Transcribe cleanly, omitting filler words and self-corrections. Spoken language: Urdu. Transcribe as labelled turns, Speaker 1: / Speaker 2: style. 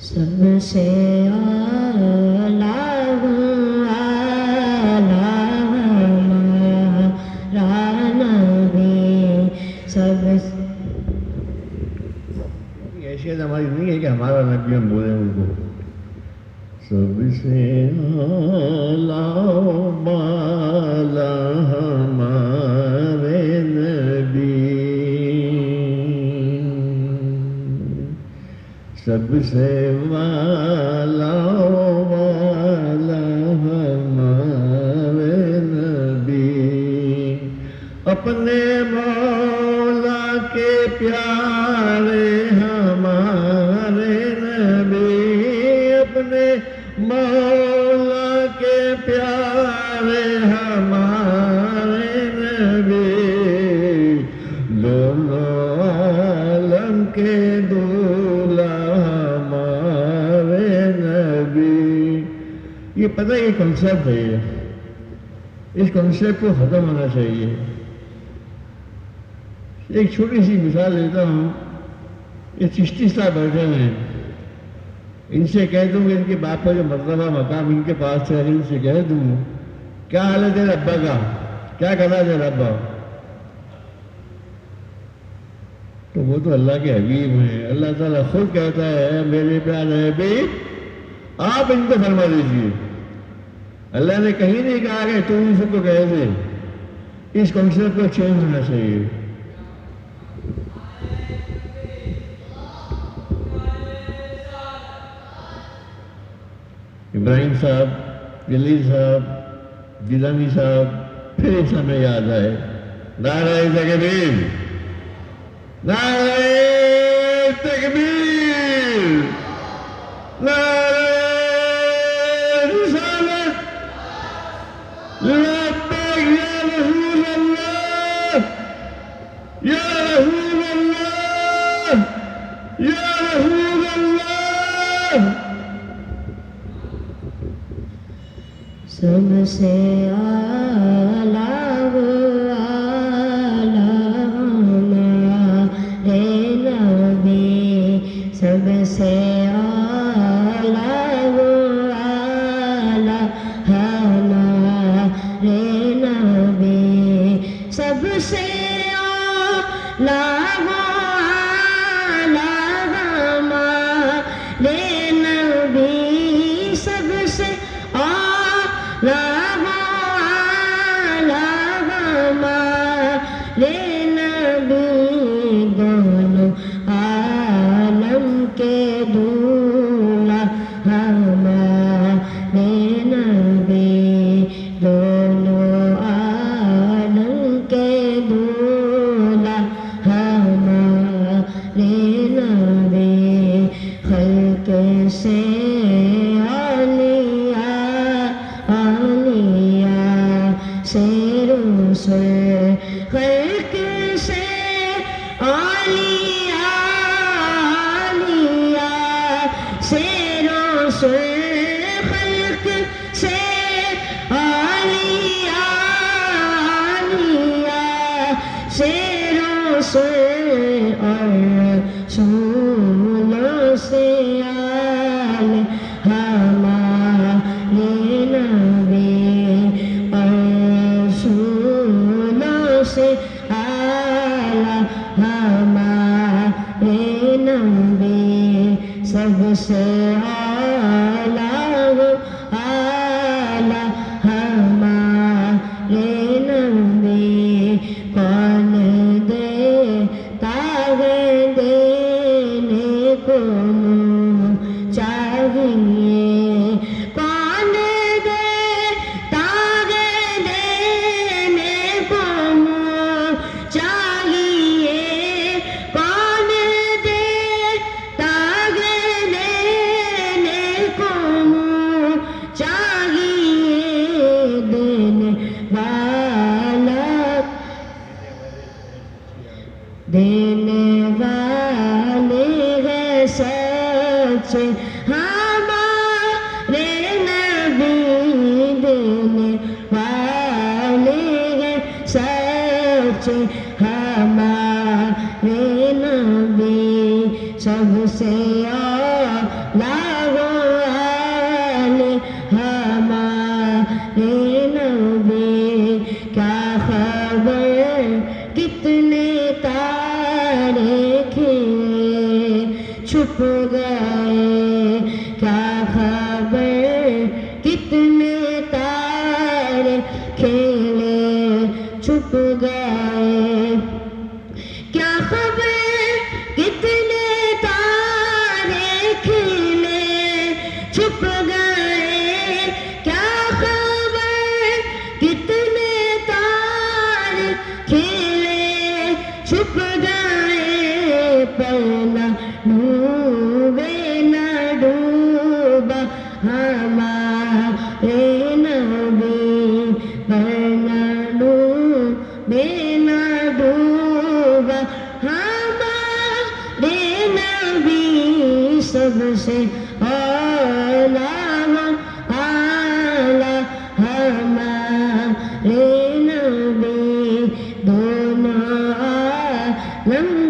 Speaker 1: سب سے اعلیٰ ہمارا نبی سب
Speaker 2: حیثیت ہماری نہیں ہے کہ ہمارا نبی ہم بولیں ان کو. سب سے اعلیٰ بالا ہمارے نبی سب سے والا ہمارے نبی اپنے مولا کے پیارے ہمارے نبی اپنے مولا کے پیارے ہمارے نبی دونوں عالم کے دولہا ہمارے نبی. یہ پتہ یہ کنسیپٹ ہے, یہ اس کنسیپٹ کو ختم ہونا چاہیے. ایک چھوٹی سی مثال دیتا ہوں. یہ چشتی صاحب بیٹھے ہوئے ہیں, ان سے کہہ دوں کہ ان کے باپ کا جو مرتبہ مقام ان کے پاس ہے, ان سے کہہ دوں کیا حال ہے تیرے ابا کا, کیا کرا ہے تیرا ابا, تو وہ تو اللہ کے حبیب ہیں. اللہ تعالیٰ خود کہتا ہے میرے پیارے حبیب آپ ان کو فرما دیجیے. اللہ نے کہیں نہیں کہا کہ تم ان سب کو کہہ دے. اس کنسیپٹ کو چینج ہونا چاہیے. ابراہیم صاحب, جلیل صاحب, جیلانی صاحب, پھر ایک سامنے یاد آئے نعرہ تکبیر, نعرہ تکبیر, نعرہ رسالت, لبیک یا رسول اللہ, یا رسول اللہ, یا رسول اللہ.
Speaker 1: سب سے اعلیٰ ہمارے نبی سب سے اعلیٰ ہمارے نبی سب سے اعلیٰ ہمارے نبی سب سے ہمارے نبی دونوں عالم کے دولہا ہمارے نبی دونوں عالم کے دولہا ہمارے نبی خلق سے خلق سے عالیہ سے رسول, خلق سے عالیہ سے رسول, اور رسولوں سے آل ہمارے نبی, سے اعلیٰ ہمارے نبی سب سے اعلیٰ ہمارے نبی. کون دیتا ہے دینے کو چاہیے, کون دیتا ہے دینے کو چاہیے, کون دیتا ہے دینے کو چاہیے, دینے والا ہے سچ ہمارے نبی, دینے والے ہیں سچ ہمارے نبی سب سے اعلیٰ چھپ گئے کیا خبر کتنے تارے کھیلے چھپ گئے پر نہ ڈوبے نہ ڈوبا ہمارے نبی پر نہ ڈوبے نہ ڈوبا ہمارے نبی سب سے اعلیٰ اعلیٰ ہمارے نبی دونوں عالم